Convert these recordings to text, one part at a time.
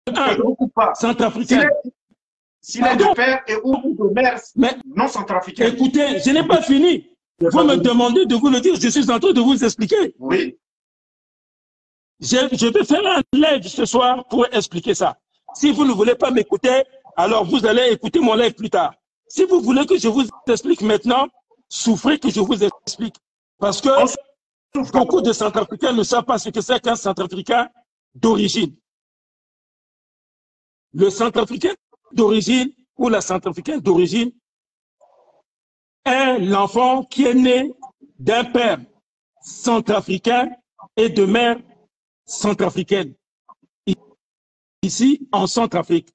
un ou pas. centrafricain. S'il est de père et ou de mère non centrafricaine. Écoutez, je n'ai pas fini. Vous me demandez de vous le dire, je suis en train de vous expliquer. Oui. Je vais faire un live ce soir pour expliquer ça. Si vous ne voulez pas m'écouter, alors vous allez écouter mon live plus tard. Si vous voulez que je vous explique maintenant, souffrez que je vous explique. Parce que beaucoup de Centrafricains ne savent pas ce que c'est qu'un Centrafricain d'origine. Le Centrafricain d'origine ou la Centrafricaine d'origine est l'enfant qui est né d'un père centrafricain et de mère centrafricaine. Ici, en Centrafrique.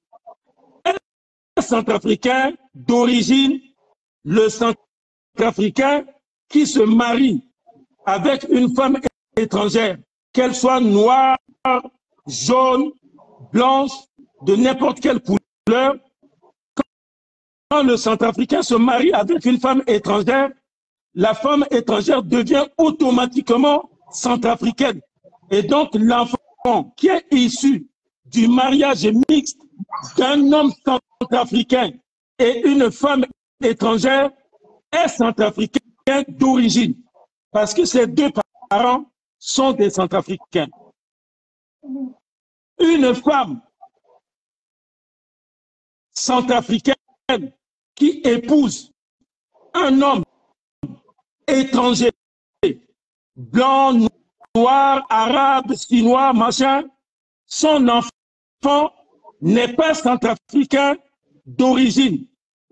Un Centrafricain d'origine, le Centrafricain qui se marie avec une femme étrangère, qu'elle soit noire, jaune, blanche, de n'importe quelle couleur. Quand le Centrafricain se marie avec une femme étrangère, la femme étrangère devient automatiquement centrafricaine. Et donc, l'enfant qui est issu du mariage mixte d'un homme centrafricain et une femme étrangère est centrafricain d'origine. Parce que ces deux parents sont des Centrafricains. Une femme centrafricaine qui épouse un homme étranger, blanc, noir, arabe, chinois, machin, son enfant n'est pas centrafricain d'origine.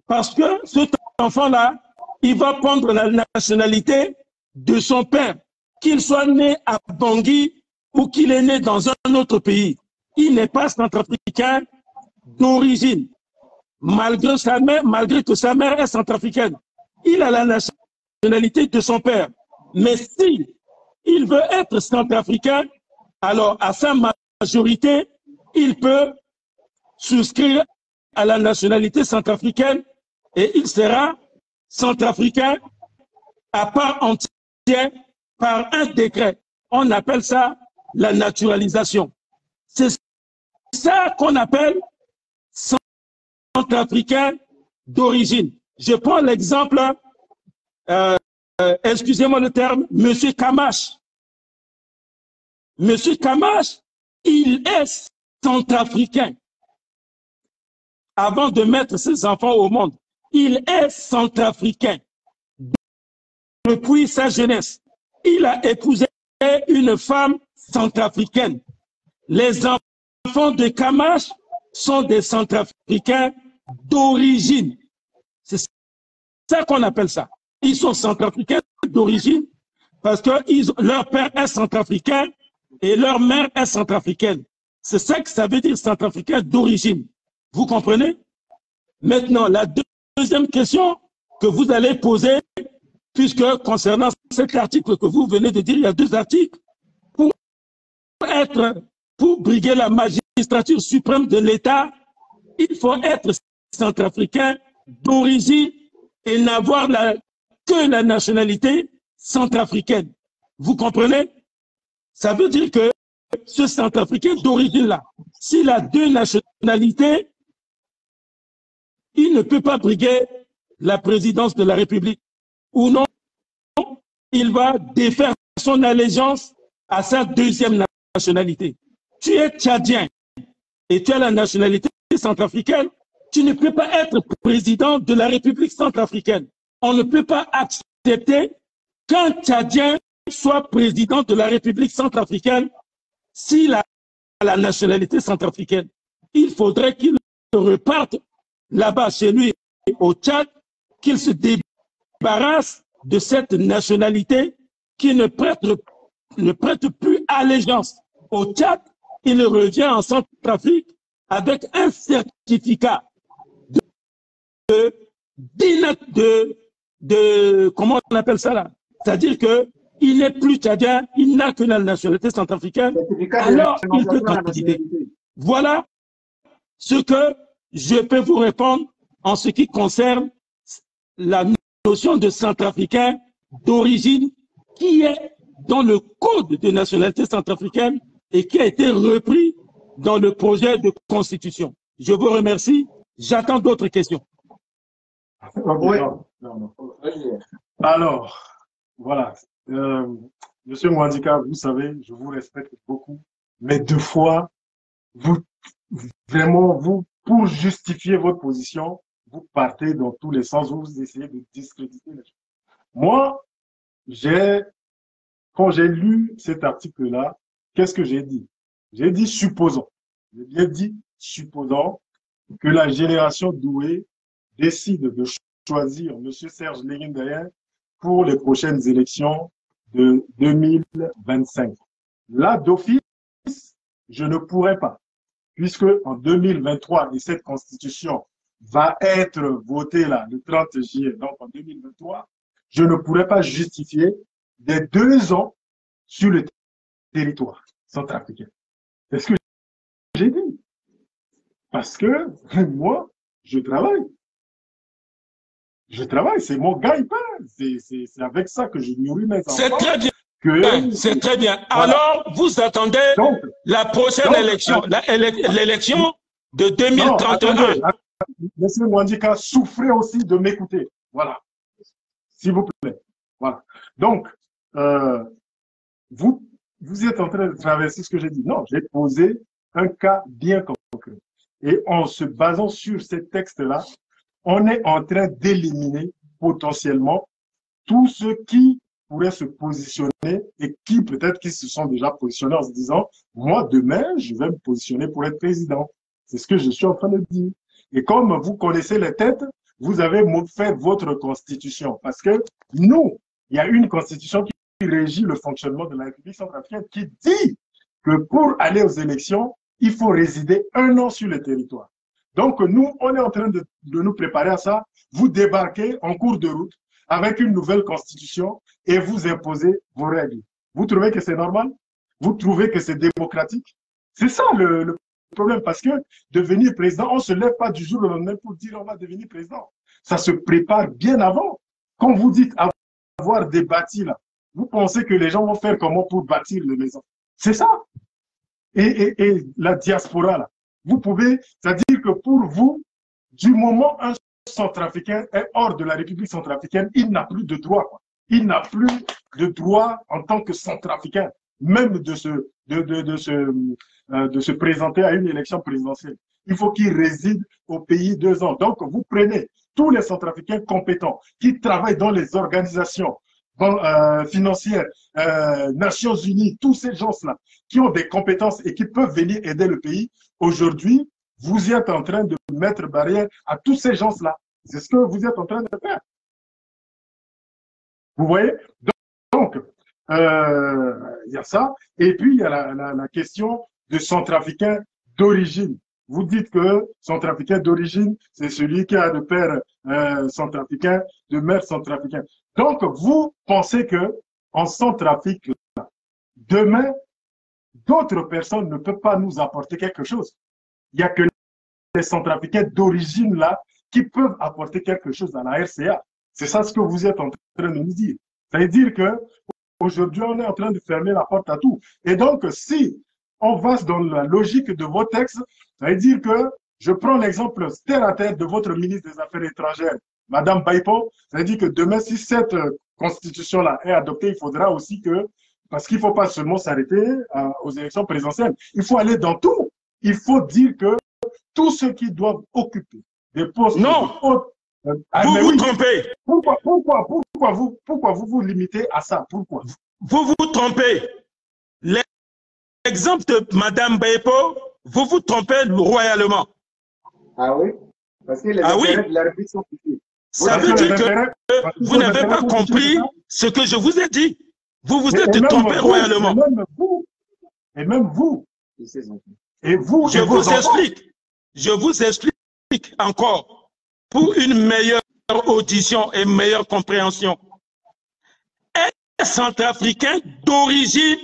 Parce que cet enfant-là, il va prendre la nationalité de son père, qu'il soit né à Bangui ou qu'il est né dans un autre pays. Il n'est pas centrafricain d'origine. Malgré que sa mère est centrafricaine. Il a la nationalité de son père. Mais si il veut être centrafricain, alors à sa majorité, il peut souscrire à la nationalité centrafricaine et il sera centrafricain à part entière par un décret. On appelle ça la naturalisation. C'est ça qu'on appelle centrafricain d'origine. Je prends l'exemple, excusez-moi le terme, Monsieur Camache. Monsieur Camache, il est centrafricain. Avant de mettre ses enfants au monde, il est centrafricain. Depuis sa jeunesse, il a épousé une femme centrafricaine. Les enfants de Camache sont des Centrafricains d'origine. C'est ça qu'on appelle ça. Ils sont Centrafricains d'origine parce que leur père est centrafricain et leur mère est centrafricaine. C'est ça que ça veut dire Centrafricain d'origine. Vous comprenez? Maintenant, la deuxième question que vous allez poser, puisque concernant cet article que vous venez de dire, il y a deux articles, pour briguer la magistrature suprême de l'État, il faut être centrafricain d'origine et n'avoir que la nationalité centrafricaine. Vous comprenez? Ça veut dire que ce centrafricain d'origine-là, s'il a deux nationalités, il ne peut pas briguer la présidence de la République. Ou non, il va défaire son allégeance à sa deuxième nationalité. Tu es tchadien et tu as la nationalité centrafricaine, tu ne peux pas être président de la République centrafricaine. On ne peut pas accepter qu'un tchadien soit président de la République centrafricaine s'il a la nationalité centrafricaine. Il faudrait qu'il reparte là-bas chez lui au Tchad, qu'il se débarrasse de cette nationalité qui ne prête plus allégeance au Tchad. Il revient en Centrafrique avec un certificat comment on appelle ça là? C'est-à-dire qu'il n'est plus tchadien, il n'a que la nationalité centrafricaine, alors il peut candidater. Voilà ce que je peux vous répondre en ce qui concerne la notion de centrafricain d'origine qui est dans le code de nationalité centrafricaine et qui a été repris dans le projet de constitution. Je vous remercie. J'attends d'autres questions. Oui. Non. Alors, voilà. Monsieur Mwandika, vous savez, je vous respecte beaucoup, mais deux fois, vous, pour justifier votre position, vous partez dans tous les sens, vous essayez de discréditer les gens. Moi, quand j'ai lu cet article-là, qu'est-ce que j'ai dit? J'ai dit supposons. J'ai bien dit supposons que la génération douée décide de choisir M. Serge Léguin pour les prochaines élections de 2025. Là, d'office, je ne pourrais pas, puisque en 2023, et cette constitution va être votée là, le 30 juillet, donc en 2023, je ne pourrais pas justifier des 2 ans sur le territoire centrafricain. C'est ce que j'ai dit. Parce que moi, je travaille. C'est mon gagne-pain. C'est avec ça que je nourris mes enfants. C'est très bien. C'est très bien. Voilà. Alors, vous attendez la prochaine élection, l'élection de 2031. Monsieur Mwandika, souffrez aussi de m'écouter. Voilà. S'il vous plaît. Voilà. Donc, vous êtes en train de traverser ce que j'ai dit. Non, j'ai posé un cas bien concret. Et en se basant sur ces textes-là, on est en train d'éliminer potentiellement tous ceux qui pourraient se positionner et qui peut-être qui se sont déjà positionnés en se disant « Moi, demain, je vais me positionner pour être président ». C'est ce que je suis en train de dire. Et comme vous connaissez les têtes, vous avez fait votre constitution. Parce que nous, il y a une constitution qui régit le fonctionnement de la République centrafricaine qui dit que pour aller aux élections, il faut résider 1 an sur le territoire. Donc, nous, on est en train de nous préparer à ça. Vous débarquez en cours de route avec une nouvelle constitution et vous imposez vos règles. Vous trouvez que c'est normal? Vous trouvez que c'est démocratique? C'est ça le problème, parce que devenir président, on ne se lève pas du jour au lendemain pour dire on va devenir président. Ça se prépare bien avant. Quand vous dites avoir des bâtis là, vous pensez que les gens vont faire comment pour bâtir les maisons? C'est ça. Et la diaspora là, vous pouvez, c'est-à-dire que pour vous, du moment un centrafricain est hors de la République centrafricaine, il n'a plus de droit, quoi. Il n'a plus de droit en tant que centrafricain, même de se présenter à une élection présidentielle. Il faut qu'il réside au pays 2 ans. Donc, vous prenez tous les centrafricains compétents qui travaillent dans les organisations financières, Nations Unies, tous ces gens-là qui ont des compétences et qui peuvent venir aider le pays. Aujourd'hui, vous êtes en train de mettre barrière à tous ces gens-là. C'est ce que vous êtes en train de faire. Vous voyez? Donc, il y a ça. Et puis, il y a la question de centrafricain d'origine. Vous dites que centrafricain d'origine, c'est celui qui a de père centrafricain, de mère centrafricain. Donc, vous pensez que en Centrafrique, demain, d'autres personnes ne peuvent pas nous apporter quelque chose. Il n'y a que les centrafricains d'origine là qui peuvent apporter quelque chose à la RCA. C'est ça ce que vous êtes en train de nous dire. Ça veut dire que aujourd'hui, on est en train de fermer la porte à tout. Et donc, si on va dans la logique de vos textes, ça veut dire que je prends l'exemple terre à terre de votre ministre des Affaires étrangères, Madame Baipo. Ça veut dire que demain, si cette constitution-là est adoptée, il faudra aussi que, parce qu'il ne faut pas seulement s'arrêter aux élections présidentielles, il faut aller dans tout. Il faut dire que tous ceux qui doivent occuper des postes non. Vous vous trompez. Pourquoi vous vous limitez à ça? Pourquoi? Vous vous trompez. L'exemple de Madame Baipo, vous vous trompez royalement. Ah oui? Parce que les intérêts de la République sont ici. Ça veut dire que vous n'avez pas compris ce que je vous ai dit. Vous vous êtes trompé royalement. Et même vous. Et vous. Je vous explique encore pour une meilleure audition et meilleure compréhension. Un centrafricain d'origine,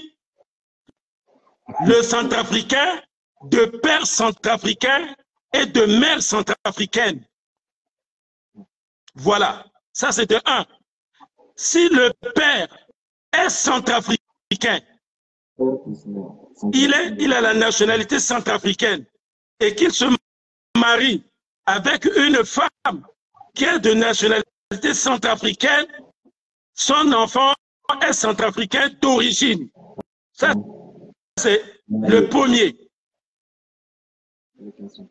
le centrafricain de père centrafricain et de mère centrafricaine. Voilà, ça c'est de un. Si le père est centrafricain il a la nationalité centrafricaine et qu'il se marie avec une femme qui est de nationalité centrafricaine, son enfant est centrafricain d'origine. Ça, c'est le premier.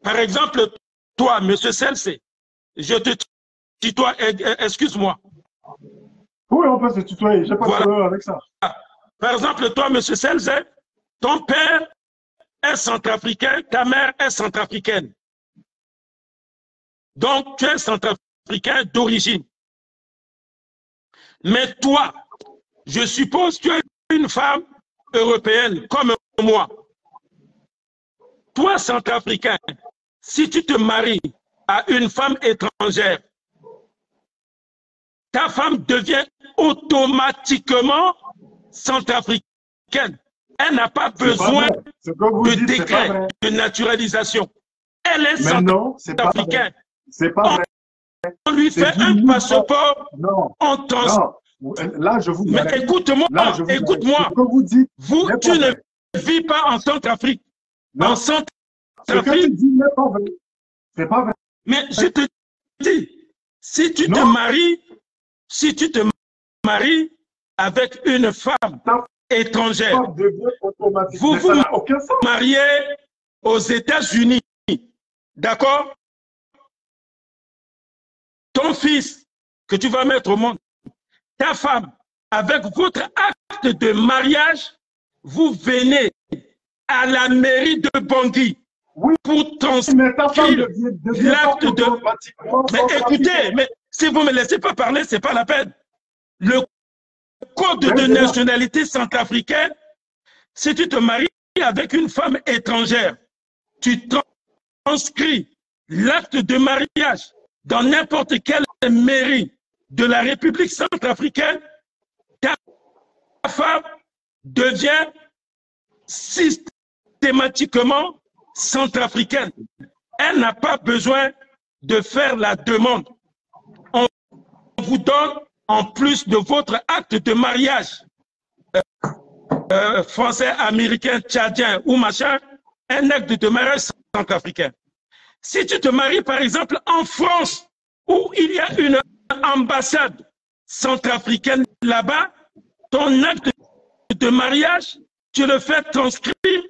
Par exemple, toi, M. Selsey, je te tutoie, excuse-moi. Oui, on peut se tutoyer, je n'ai pas de problème avec ça. Par exemple, toi, M. Selsey, ton père est centrafricain, ta mère est centrafricaine. Donc, tu es centrafricain d'origine. Mais toi, je suppose que tu es une femme européenne comme moi. Toi, centrafricain, si tu te maries à une femme étrangère, ta femme devient automatiquement centrafricaine. Elle n'a pas besoin de décret de naturalisation. Elle est centrafricaine. C'est pas vrai. On lui fait un passeport. Non. Là, je vous Mais écoute-moi, écoute-moi. Vous, tu ne vis pas en Centrafrique. En Centrafrique. Ce que tu dis n'est pas vrai. C'est pas vrai. Mais je te dis, si tu te maries avec une femme étrangère, vous vous mariez aux États-Unis, d'accord? Ton fils que tu vas mettre au monde, ta femme, avec votre acte de mariage, vous venez à la mairie de Bangui pour transcrire l'acte de... Mais écoutez, mais si vous ne me laissez pas parler, ce n'est pas la peine. Le code de nationalité centrafricaine, si tu te maries avec une femme étrangère, tu transcris l'acte de mariage dans n'importe quelle mairie de la République centrafricaine, ta femme devient systématiquement centrafricaine. Elle n'a pas besoin de faire la demande. On vous donne, en plus de votre acte de mariage, français, américain, tchadien ou machin, un acte de mariage centrafricain. Si tu te maries, par exemple, en France, où il y a une ambassade centrafricaine là-bas, ton acte de mariage, tu le fais transcrire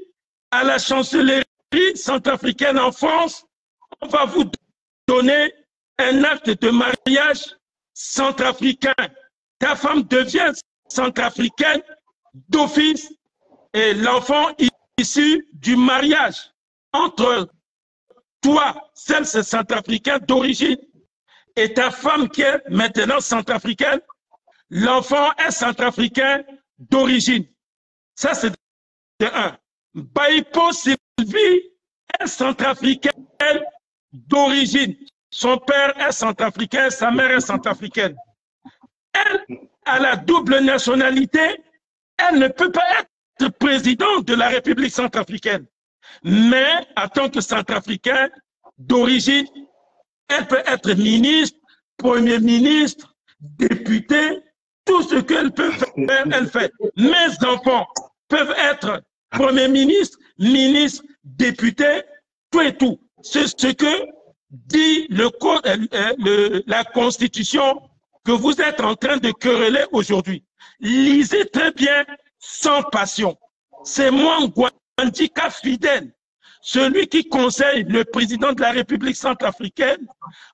à la chancellerie centrafricaine en France. On va vous donner un acte de mariage centrafricain. Ta femme devient centrafricaine d'office et l'enfant issu du mariage entre toi, celle c'est centrafricain d'origine, et ta femme qui est maintenant centrafricaine, l'enfant est centrafricain d'origine. Ça, c'est de un. Baipo Sylvie est centrafricaine d'origine. Son père est centrafricain, sa mère est centrafricaine. Elle a la double nationalité, elle ne peut pas être présidente de la République centrafricaine. Mais en tant que centrafricain d'origine, elle peut être ministre, premier ministre, député, tout ce qu'elle peut faire, elle fait. Mes enfants peuvent être premier ministre, ministre, député, tout et tout. C'est ce que dit le code, la Constitution que vous êtes en train de quereller aujourd'hui. Lisez très bien, sans passion. C'est moi, Ngwandika Fidèle, celui qui conseille le président de la République centrafricaine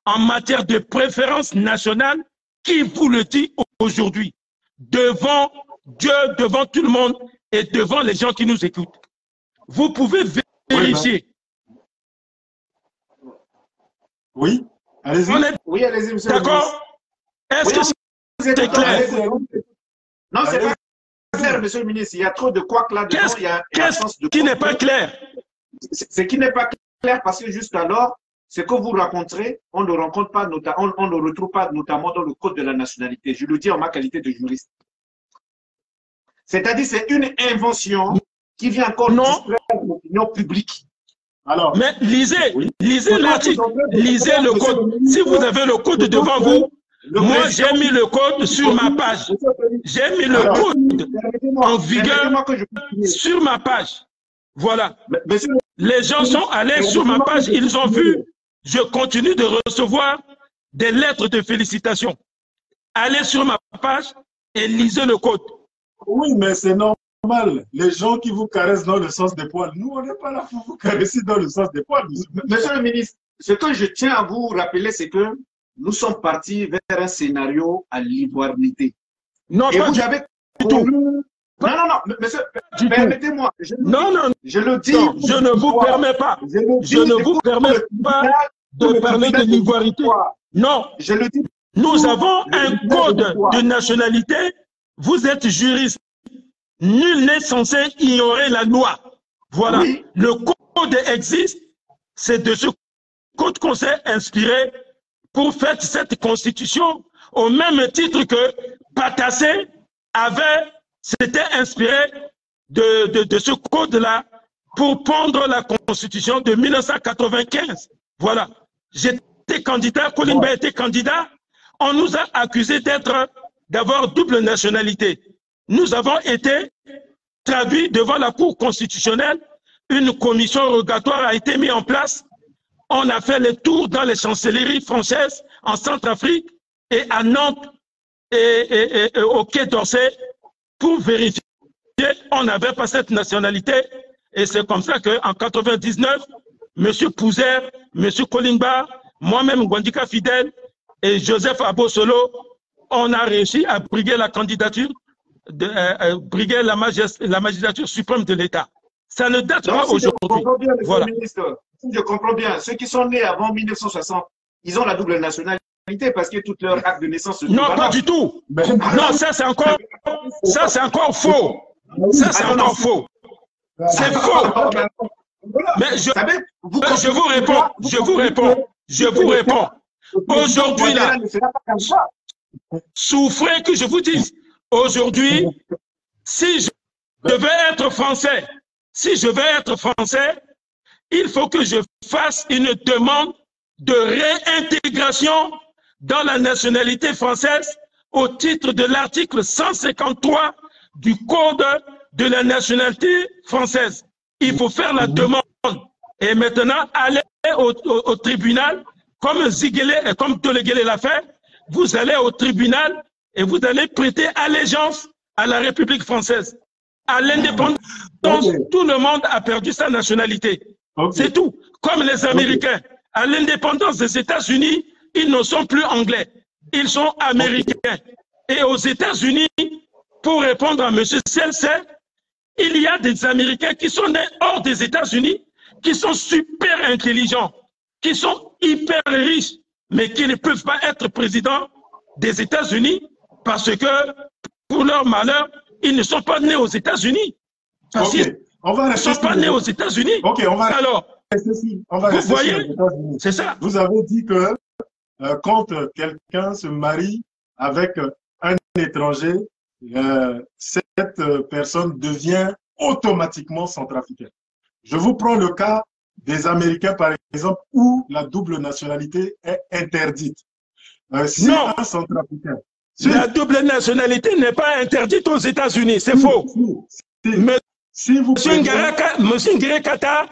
en matière de préférence nationale, qui vous le dit aujourd'hui, devant Dieu, devant tout le monde et devant les gens qui nous écoutent. Vous pouvez vérifier. Oui, allez-y. Oui, allez-y, monsieur. D'accord? Est-ce que c'est clair? Non, c'est pas clair, monsieur le ministre. Il y a trop de couacs là-dedans. Qu'est-ce qui n'est pas clair? Ce qui n'est pas clair, parce que juste alors, ce que vous rencontrez, on ne rencontre pas, on ne retrouve pas notamment dans le code de la nationalité. Je le dis en ma qualité de juriste. C'est-à-dire, c'est une invention qui vient encore distraire l'opinion publique. Alors, mais lisez l'article, lisez le code. Si vous avez le code devant vous, Moi, j'ai mis le code sur ma page. J'ai mis le code en vigueur sur ma page. Voilà. Les gens sont allés sur ma page, ils ont vu. Je continue de recevoir des lettres de félicitations. Allez sur ma page et lisez le code. Oui, mais c'est normal. Les gens qui vous caressent dans le sens des poils, nous, on n'est pas là pour vous caresser dans le sens des poils. Monsieur le ministre, ce que je tiens à vous rappeler, c'est que nous sommes partis vers un scénario à l'ivoirité. Non, et pas vous avez du tout. Non, monsieur, permettez-moi. Non, je le dis. Non, je ne vous permets pas. Je ne vous permets pas de parler de l'ivoirité. Non, je le dis. Nous avons un code de nationalité. Vous êtes juriste. Nul n'est censé ignorer la loi. Voilà. Oui. Le code existe. C'est de ce code qu'on s'est inspiré pour faire cette constitution, au même titre que Patassé s'était inspiré de ce code-là pour pondre la constitution de 1995. Voilà. J'étais candidat, Kolimba était candidat. On nous a accusés d'avoir double nationalité. Nous avons été traduits devant la Cour constitutionnelle. Une commission rogatoire a été mise en place. On a fait les tours dans les chancelleries françaises en Centrafrique et à Nantes et au Quai d'Orsay pour vérifier on n'avait pas cette nationalité. Et c'est comme ça qu'en 99, M. Pouzer, M. Kolimba, moi-même Gwandika Fidèle et Joseph Abosolo, on a réussi à briguer la candidature, briguer la magistrature suprême de l'État. Ça ne date pas aujourd'hui. Voilà. Je comprends bien. Ceux qui sont nés avant 1960, ils ont la double nationalité parce que tout leur acte de naissance se non, pas du tout. Non, ça c'est encore faux. Ça c'est encore faux. C'est faux. Mais je vous réponds. Aujourd'hui, là, souffrez que je vous dise. Aujourd'hui, si je veux être français, il faut que je fasse une demande de réintégration dans la nationalité française au titre de l'article 153 du Code de la nationalité française. Il faut faire la demande. Et maintenant, aller au tribunal, comme Ziguele et comme Tolegele l'a fait, vous allez au tribunal et vous allez prêter allégeance à la République française. À l'indépendance, tout le monde a perdu sa nationalité. C'est tout. Comme les Américains. À l'indépendance des États-Unis, ils ne sont plus anglais. Ils sont américains. Et aux États-Unis, pour répondre à M. Selsey, il y a des Américains qui sont nés hors des États-Unis, qui sont super intelligents, qui sont hyper riches, mais qui ne peuvent pas être présidents des États-Unis parce que, pour leur malheur, ils ne sont pas nés aux États-Unis. Parce qu'ils ne sont pas nés aux États-Unis. Alors, vous voyez, c'est ça. Vous avez dit que quand quelqu'un se marie avec un étranger, cette personne devient automatiquement centrafricaine. Je vous prends le cas des Américains, par exemple, où la double nationalité est interdite. Si non, un centrafricain... La double nationalité n'est pas interdite aux États-Unis, c'est faux. Mais si vous M. Ngere-Kata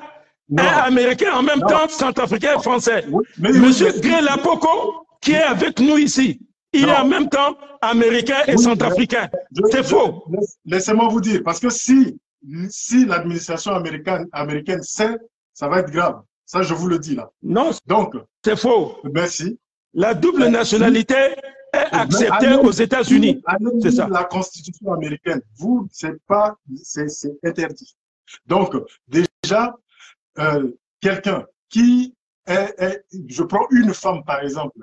est américain en même temps centrafricain et français. M. Gré-Lapoko, qui est avec nous ici, il est en même temps américain et centrafricain. C'est faux. Laissez-moi vous dire, parce que si l'administration américaine sait, ça va être grave. Ça, je vous le dis là. Non, donc c'est faux. Merci. La double nationalité est acceptée aux États-Unis. C'est ça. La Constitution américaine, vous, c'est interdit. Donc, déjà, quelqu'un qui je prends une femme, par exemple,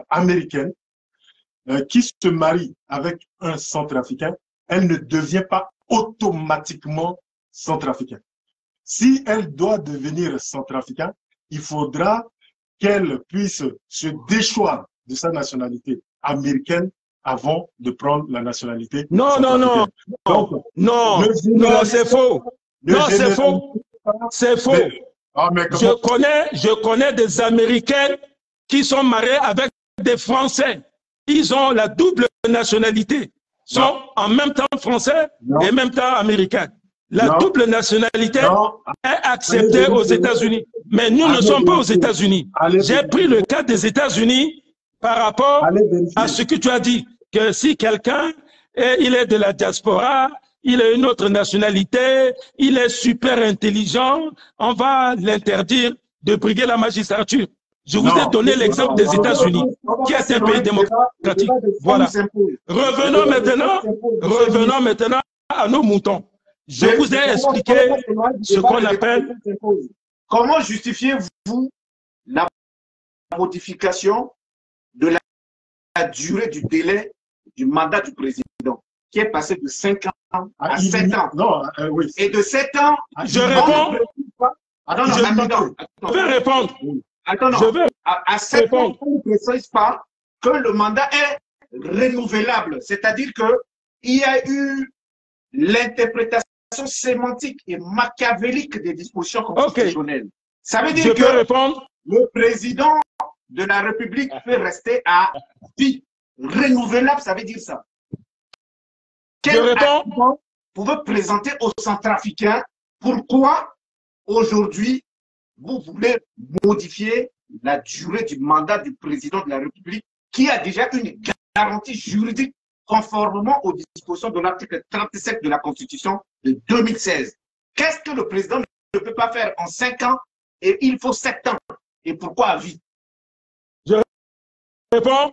américaine, qui se marie avec un centrafricain, elle ne devient pas automatiquement centrafricaine. Si elle doit devenir centrafricaine, il faudra qu'elle puisse se déchoir de sa nationalité américaine avant de prendre la nationalité. Non, c'est faux. Non, c'est faux. C'est faux. Je connais des Américains qui sont mariés avec des Français. ils ont la double nationalité, sont en même temps français et en même temps américains. La double nationalité est acceptée aux États-Unis. Mais nous ne sommes pas aux États-Unis. J'ai pris le cas des États-Unis par rapport à ce que tu as dit, que si quelqu'un il est de la diaspora, il a une autre nationalité, il est super intelligent, on va l'interdire de briguer la magistrature. Je vous ai donné l'exemple des États-Unis, qui est un pays démocratique. Voilà. Revenons maintenant à nos moutons. Je vous ai expliqué ce qu'on appelle... Comment justifiez-vous la modification de la durée du délai du mandat du président, qui est passé de 5 ans à 7 ans? Non, oui. Et de 7 ans... Je réponds. Je vais répondre. Attends, à 7 ans, on ne précise pas que le mandat est renouvelable. C'est-à-dire qu'il y a eu l'interprétation sémantique et machiavélique des dispositions constitutionnelles. Ça veut dire que le président de la République peut rester à vie. Renouvelable, ça veut dire ça. Quel argument pouvez présenter aux Centrafricains pourquoi aujourd'hui vous voulez modifier la durée du mandat du président de la République qui a déjà une garantie juridique conformément aux dispositions de l'article 37 de la Constitution de 2016. Qu'est-ce que le président ne peut pas faire en 5 ans et il faut 7 ans? Et pourquoi à vie? Je réponds.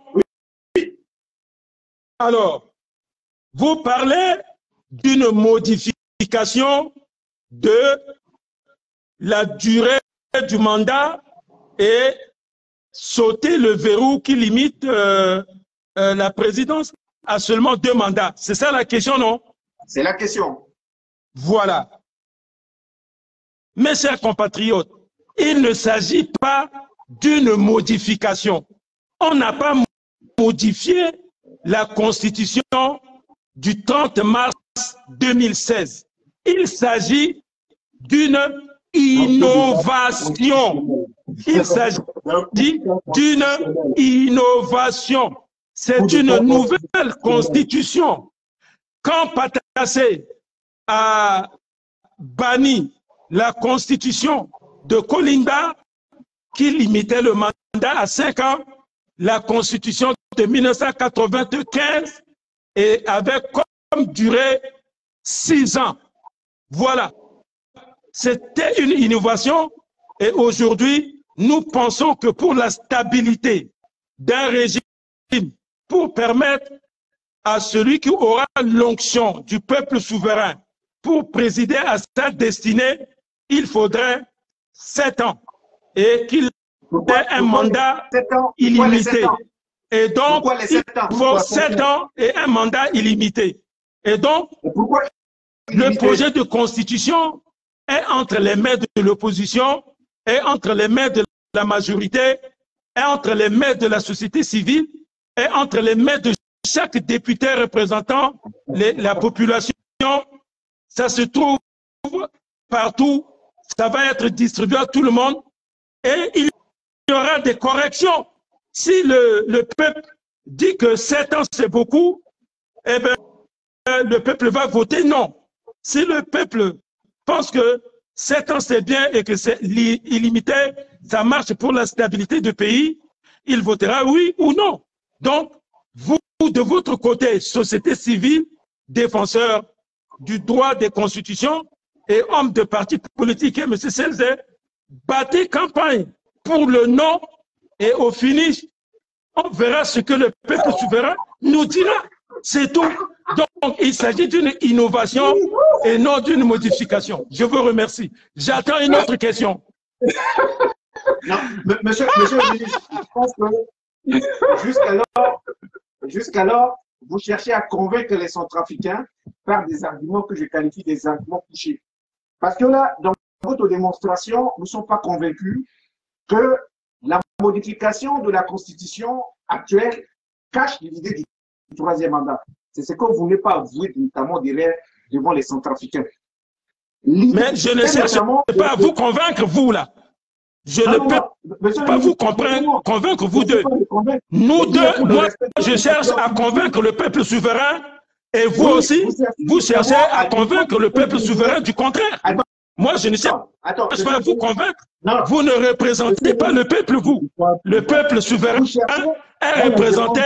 Oui. Alors, vous parlez d'une modification de la durée du mandat et sauter le verrou qui limite la présidence à seulement 2 mandats. C'est ça la question, non? C'est la question. Voilà. Mes chers compatriotes, il ne s'agit pas d'une modification. On n'a pas modifié la Constitution du 30 mars 2016. Il s'agit d'une innovation. Il s'agit d'une innovation. C'est une nouvelle constitution. Quand Patassé a banni la constitution de Kolinda, qui limitait le mandat à 5 ans, la constitution de 1995 et avait comme durée 6 ans. Voilà. C'était une innovation et aujourd'hui, nous pensons que pour la stabilité d'un régime, pour permettre à celui qui aura l'onction du peuple souverain pour présider à sa destinée, il faudrait 7 ans et qu'il ait un mandat illimité. Et donc, il faut 7 ans et un mandat illimité. Et donc, le projet de constitution est entre les mains de l'opposition, est entre les mains de la majorité, est entre les mains de la société civile, est entre les mains de chaque député représentant la population. Ça se trouve partout, ça va être distribué à tout le monde et il y aura des corrections. Si le peuple dit que 7 ans c'est beaucoup, eh bien, le peuple va voter non. Si le peuple pense que 7 ans c'est bien et que c'est illimité, ça marche pour la stabilité du pays, il votera oui ou non. Donc, vous, de votre côté, société civile, défenseurs du droit des constitutions et hommes de partis politiques, et M. Selze, battez campagne pour le non et au finish, on verra ce que le peuple souverain nous dira. C'est tout. Donc, il s'agit d'une innovation et non d'une modification. Je vous remercie. J'attends une autre question. Non, monsieur le ministre, je pense que jusqu'alors, vous cherchez à convaincre les Centrafricains par des arguments que je qualifie des arguments couchés. Parce que là, dans votre démonstration, nous ne sommes pas convaincus que la modification de la Constitution actuelle cache l'idée du 3e mandat. C'est ce que vous n'avez pas avoué, notamment devant les Centrafricains. Mais je ne cherche pas à vous convaincre, vous, là. Je ne peux pas vous convaincre, vous deux. Nous deux, moi, je cherche à convaincre le peuple souverain et vous aussi, vous cherchez à convaincre le peuple souverain du contraire. Moi, je ne cherche pas à vous convaincre. Vous ne représentez pas le peuple, vous. Le peuple souverain est représenté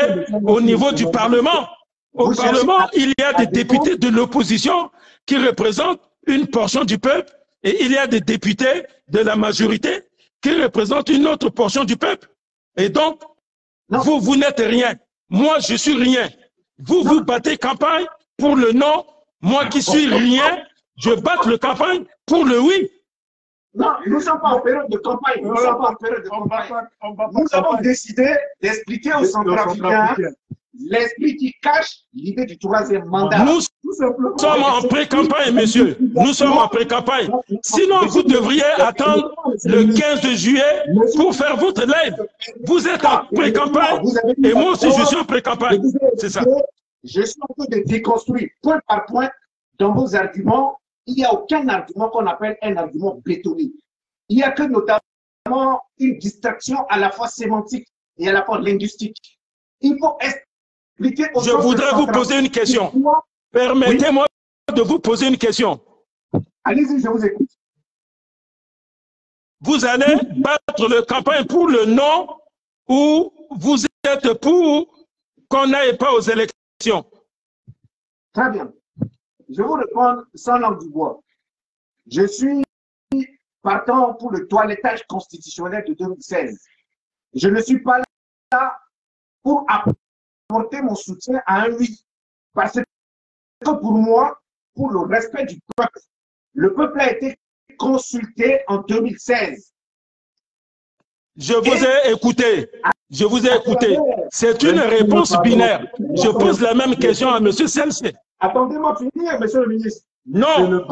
au niveau du Parlement. Au Parlement, il y a des députés de l'opposition qui représentent une portion du peuple et il y a des députés de la majorité qui représentent une autre portion du peuple. Et donc, vous n'êtes rien. Moi, je suis rien. Vous battez campagne pour le non. Moi qui suis rien, je batte le campagne pour le oui. Non, nous ne sommes pas en période de campagne. Nous sommes pas en période de campagne. Nous avons décidé d'expliquer aux Centrafricains l'esprit qui cache l'idée du troisième mandat. Nous sommes en pré-campagne, monsieur. Nous sommes en pré-campagne. Sinon, vous devriez attendre le 15 juillet pour faire votre live. Vous êtes en pré-campagne et moi aussi, je suis en pré-campagne. C'est ça. Je suis en train de déconstruire point par point dans vos arguments. Il n'y a aucun argument qu'on appelle un argument bétonné. Il n'y a que notamment une distraction à la fois sémantique et à la fois linguistique. Il faut expliquer aux Je voudrais vous poser une question. Permettez-moi de vous poser une question. Allez-y, je vous écoute. Vous allez battre le campagne pour le non ou vous êtes pour qu'on n'aille pas aux élections? Très bien. Je vous réponds sans langue du bois. Je suis partant pour le toilettage constitutionnel de 2016. Je ne suis pas là pour apporter mon soutien à un oui. Parce que pour moi, pour le respect du peuple, le peuple a été consulté en 2016. Je vous ai écouté. Je vous ai écouté. C'est une réponse binaire. Je pose la même question à M. Selsé. Attendez-moi finir, monsieur le ministre. Non,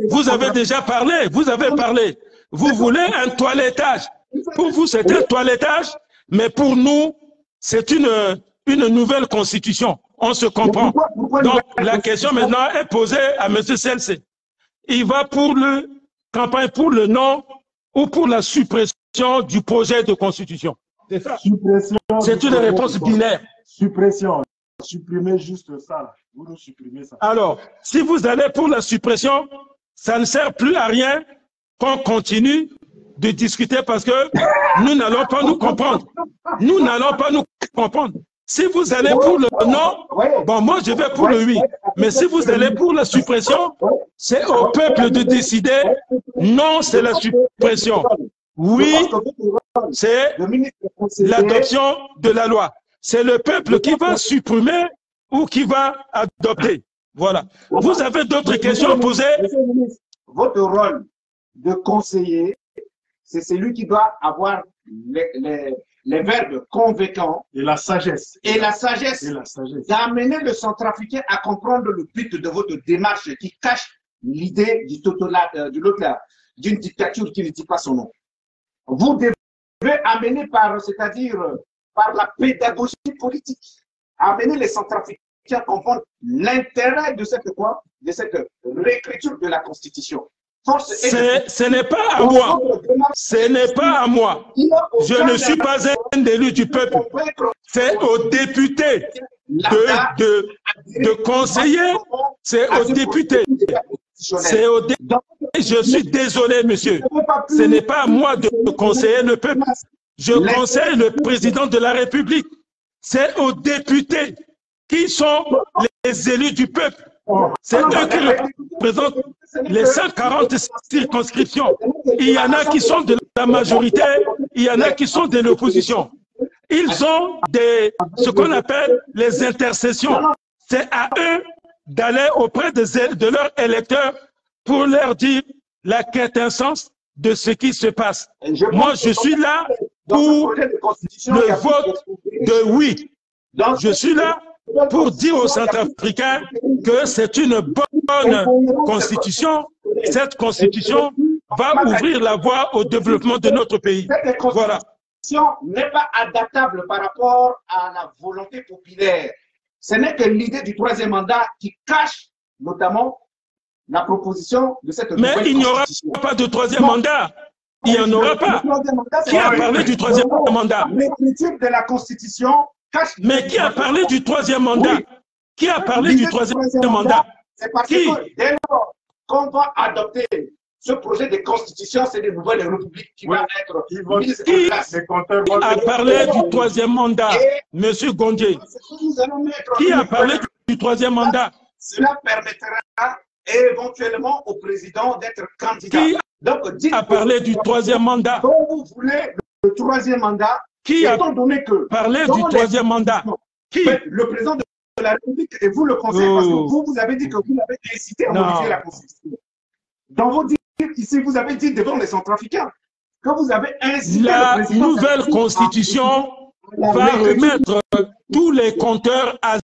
vous avez déjà parlé. Vous avez parlé. Vous voulez un toilettage. Pour vous, c'est un toilettage, mais pour nous, c'est une nouvelle constitution. On se comprend. Donc, la question maintenant est posée à M. Selsé. Il va pour le campagne pour le non ou pour la suppression du projet de constitution? C'est ça. C'est une réponse binaire. Suppression. Supprimez juste ça. Là. Vous nous supprimez ça. Alors, si vous allez pour la suppression, ça ne sert plus à rien qu'on continue de discuter parce que nous n'allons pas nous comprendre. Nous n'allons pas nous comprendre. Si vous allez pour le non, bon, moi je vais pour le oui. Mais si vous allez pour la suppression, c'est au peuple de décider. Non, c'est la suppression. Oui, c'est l'adoption de la loi. C'est le peuple qui va supprimer ou qui va adopter. Voilà. Vous avez d'autres questions à poser? Monsieur le ministre, votre rôle de conseiller, c'est celui qui doit avoir les verbes convaincants et la sagesse. Et la sagesse d'amener le Centrafricain à comprendre le but de votre démarche qui cache l'idée d'une dictature qui ne dit pas son nom. Vous devez amener c'est-à-dire par la pédagogie politique, amener les Centrafricains à comprendre l'intérêt de cette réécriture de la Constitution. Ce n'est pas à moi. Ce n'est pas à moi. Je ne suis pas un élu du peuple. C'est aux députés de conseiller. C'est aux députés. C'est aux députés. Je suis désolé, monsieur. Ce n'est pas à moi de conseiller le peuple. Je conseille le président de la République. C'est aux députés qui sont les élus du peuple. C'est eux qui représentent les 140 circonscriptions. Il y en a qui sont de la majorité, il y en a qui sont de l'opposition. Ils ont ce qu'on appelle les intercessions. C'est à eux d'aller auprès de leurs électeurs pour leur dire la quintessence de ce qui se passe. Moi, je suis là pour le vote de oui. Je suis là pour dire aux Centrafricains que c'est une bonne constitution. Cette constitution va ouvrir la voie au développement de notre pays. Voilà. Cette constitution n'est pas adaptable par rapport à la volonté populaire. Ce n'est que l'idée du troisième mandat qui cache notamment la proposition de cette nouvelle constitution. Mais il n'y aura pas de troisième mandat. il n'y en aura pas. Qui a parlé du troisième mandat? L'écriture de la Constitution cache... Mais qui a parlé du troisième mandat? Qui a parlé du troisième mandat? C'est parce que dès lors qu'on va adopter ce projet de constitution, c'est une nouvelle république qui va être mise en place. Qui a parlé du troisième mandat? Monsieur Gondé. Qui a parlé du troisième mandat? Cela permettra éventuellement au président d'être candidat. Qui a parlé du troisième mandat? Donc vous voulez le troisième mandat, qui a donné que parlé du troisième mandat? Qui? Le président de la République et vous le conseil, parce que vous avez dit que vous l'avez incité à modifier la Constitution. Dans vos dires ici, vous avez dit devant les Centrafricains que vous avez incité la le président nouvelle Constitution va remettre tous les compteurs à